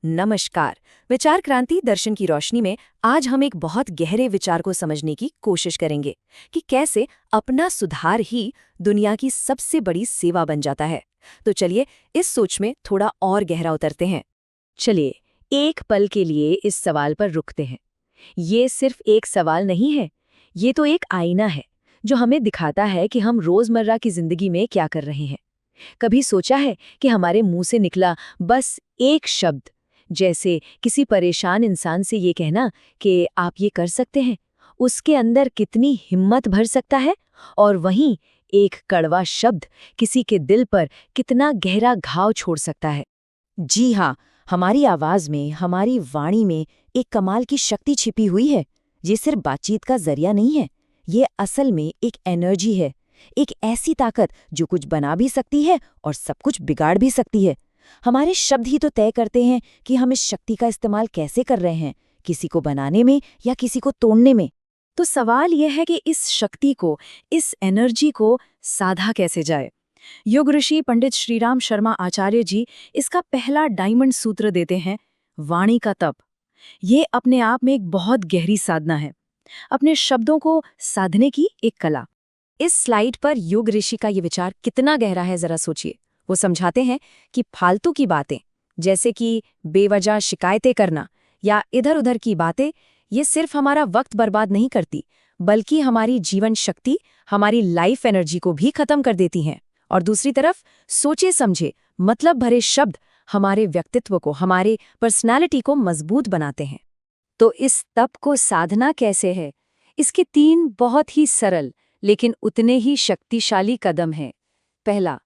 नमस्कार। विचार क्रांति दर्शन की रोशनी में आज हम एक बहुत गहरे विचार को समझने की कोशिश करेंगे कि कैसे अपना सुधार ही दुनिया की सबसे बड़ी सेवा बन जाता है। तो चलिए इस सोच में थोड़ा और गहरा उतरते हैं। चलिए एक पल के लिए इस सवाल पर रुकते हैं। ये सिर्फ एक सवाल नहीं है, ये तो एक आईना है जो हमें दिखाता है कि हम रोजमर्रा की जिंदगी में क्या कर रहे हैं। कभी सोचा है कि हमारे मुंह से निकला बस एक शब्द, जैसे किसी परेशान इंसान से ये कहना कि आप ये कर सकते हैं, उसके अंदर कितनी हिम्मत भर सकता है? और वहीं एक कड़वा शब्द किसी के दिल पर कितना गहरा घाव छोड़ सकता है। जी हाँ, हमारी आवाज में, हमारी वाणी में एक कमाल की शक्ति छिपी हुई है। ये सिर्फ बातचीत का जरिया नहीं है, ये असल में एक एनर्जी है, एक ऐसी ताकत जो कुछ बना भी सकती है और सब कुछ बिगाड़ भी सकती है। हमारे शब्द ही तो तय करते हैं कि हम इस शक्ति का इस्तेमाल कैसे कर रहे हैं, किसी को बनाने में या किसी को तोड़ने में। तो सवाल यह है कि इस शक्ति को, इस एनर्जी को साधा कैसे जाए। योग ऋषि पंडित श्रीराम शर्मा आचार्य जी इसका पहला डायमंड सूत्र देते हैं, वाणी का तप। ये अपने आप में एक बहुत गहरी साधना है, अपने शब्दों को साधने की एक कला। इस स्लाइड पर योग ऋषि का ये विचार कितना गहरा है जरा सोचिए। वो समझाते हैं कि फालतू की बातें, जैसे कि बेवजह शिकायतें करना या इधर-उधर की बातें, ये सिर्फ हमारा वक्त बर्बाद नहीं करती, बल्कि हमारी जीवन शक्ति, हमारी लाइफ एनर्जी को भी खत्म कर देती हैं। और दूसरी तरफ सोचे समझे मतलब भरे शब्द हमारे व्यक्तित्व को, हमारे पर्सनालिटी को मजबूत बनाते हैं। तो इस तप को साधना कैसे है? इसके 3 बहुत ही सरल लेकिन उतने ही शक्तिशाली कदम हैं। पहला,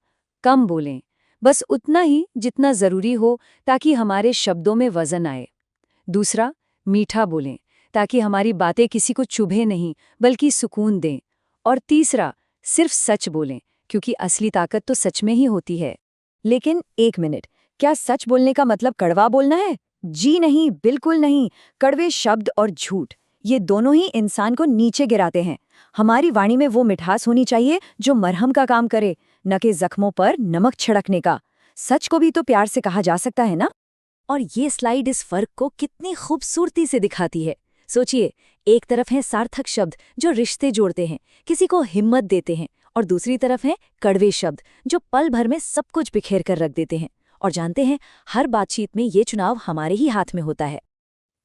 कम बोलें, बस उतना ही जितना जरूरी हो ताकि हमारे शब्दों में वजन आए। दूसरा, मीठा बोलें ताकि हमारी बातें किसी को चुभे नहीं बल्कि सुकून दें। और तीसरा, सिर्फ सच बोलें, क्योंकि असली ताकत तो सच में ही होती है। लेकिन एक मिनट, क्या सच बोलने का मतलब कड़वा बोलना है? जी नहीं, बिल्कुल नहीं। कड़वे शब्द और झूठ, ये दोनों ही इंसान को नीचे गिराते हैं। हमारी वाणी में वो मिठास होनी चाहिए जो मरहम का काम करे, न कि जख्मों पर नमक छिड़कने का। सच को भी तो प्यार से कहा जा सकता है ना? और ये स्लाइड इस फर्क को कितनी खूबसूरती से दिखाती है। सोचिए, एक तरफ है सार्थक शब्द जो रिश्ते जोड़ते हैं, किसी को हिम्मत देते हैं, और दूसरी तरफ है कड़वे शब्द जो पल भर में सब कुछ बिखेर कर रख देते हैं। और जानते हैं, हर बातचीत में ये चुनाव हमारे ही हाथ में होता है।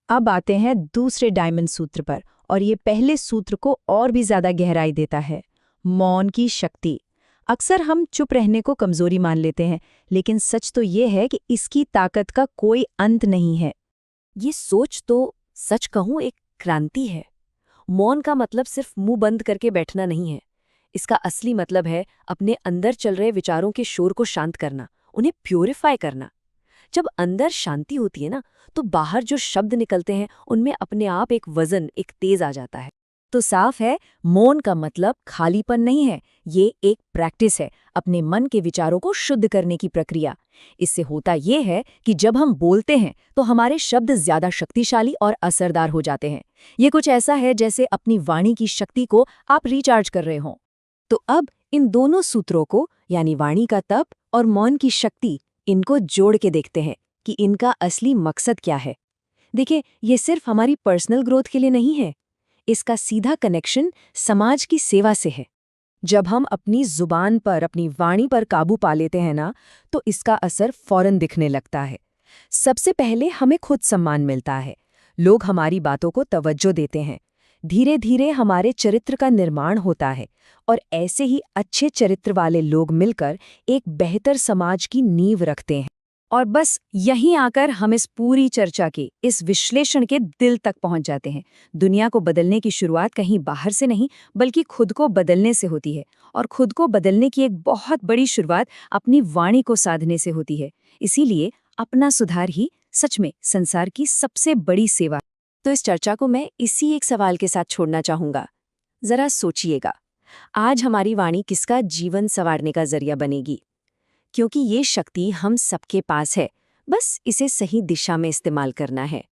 अब आते हैं दूसरे डायमंड सूत्र पर, और ये पहले सूत्र को और भी ज्यादा गहराई देता है, मौन की शक्ति। अक्सर हम चुप रहने को कमजोरी मान लेते हैं, लेकिन सच तो ये है कि इसकी ताकत का कोई अंत नहीं है। ये सोच तो, सच कहूं, एक क्रांति है। मौन का मतलब सिर्फ मुंह बंद करके बैठना नहीं है। इसका असली मतलब है अपने अंदर चल रहे विचारों के शोर को शांत करना, उन्हें प्यूरिफाई करना। जब अंदर शांति होती है ना, तो बाहर जो शब्द निकलते हैं उनमें अपने आप एक वजन, एक तेज आ जाता है। तो साफ है, मौन का मतलब खालीपन नहीं है, ये एक प्रैक्टिस है, अपने मन के विचारों को शुद्ध करने की प्रक्रिया। इससे होता ये है कि जब हम बोलते हैं तो हमारे शब्द ज्यादा शक्तिशाली और असरदार हो जाते हैं। ये कुछ ऐसा है जैसे अपनी वाणी की शक्ति को आप रिचार्ज कर रहे हों। तो अब इन दोनों सूत्रों को, यानी वाणी का तप और मौन की शक्ति, इनको जोड़ के देखते हैं कि इनका असली मकसद क्या है। देखिए, ये सिर्फ हमारी पर्सनल ग्रोथ के लिए नहीं है, इसका सीधा कनेक्शन समाज की सेवा से है। जब हम अपनी जुबान पर, अपनी वाणी पर काबू पा लेते हैं ना, तो इसका असर फौरन दिखने लगता है। सबसे पहले हमें खुद सम्मान मिलता है, लोग हमारी बातों को तवज्जो देते हैं। धीरे धीरे हमारे चरित्र का निर्माण होता है, और ऐसे ही अच्छे चरित्र वाले लोग मिलकर एक बेहतर समाज की नींव रखते हैं। और बस यहीं आकर हम इस पूरी चर्चा के, इस विश्लेषण के दिल तक पहुंच जाते हैं। दुनिया को बदलने की शुरुआत कहीं बाहर से नहीं, बल्कि खुद को बदलने से होती है। और खुद को बदलने की एक बहुत बड़ी शुरुआत अपनी वाणी को साधने से होती है। इसीलिए अपना सुधार ही सच में संसार की सबसे बड़ी सेवा। तो इस चर्चा को मैं इसी एक सवाल के साथ छोड़ना चाहूंगा। जरा सोचिएगा, आज हमारी वाणी किसका जीवन संवारने का जरिया बनेगी? क्योंकि ये शक्ति हम सबके पास है, बस इसे सही दिशा में इस्तेमाल करना है।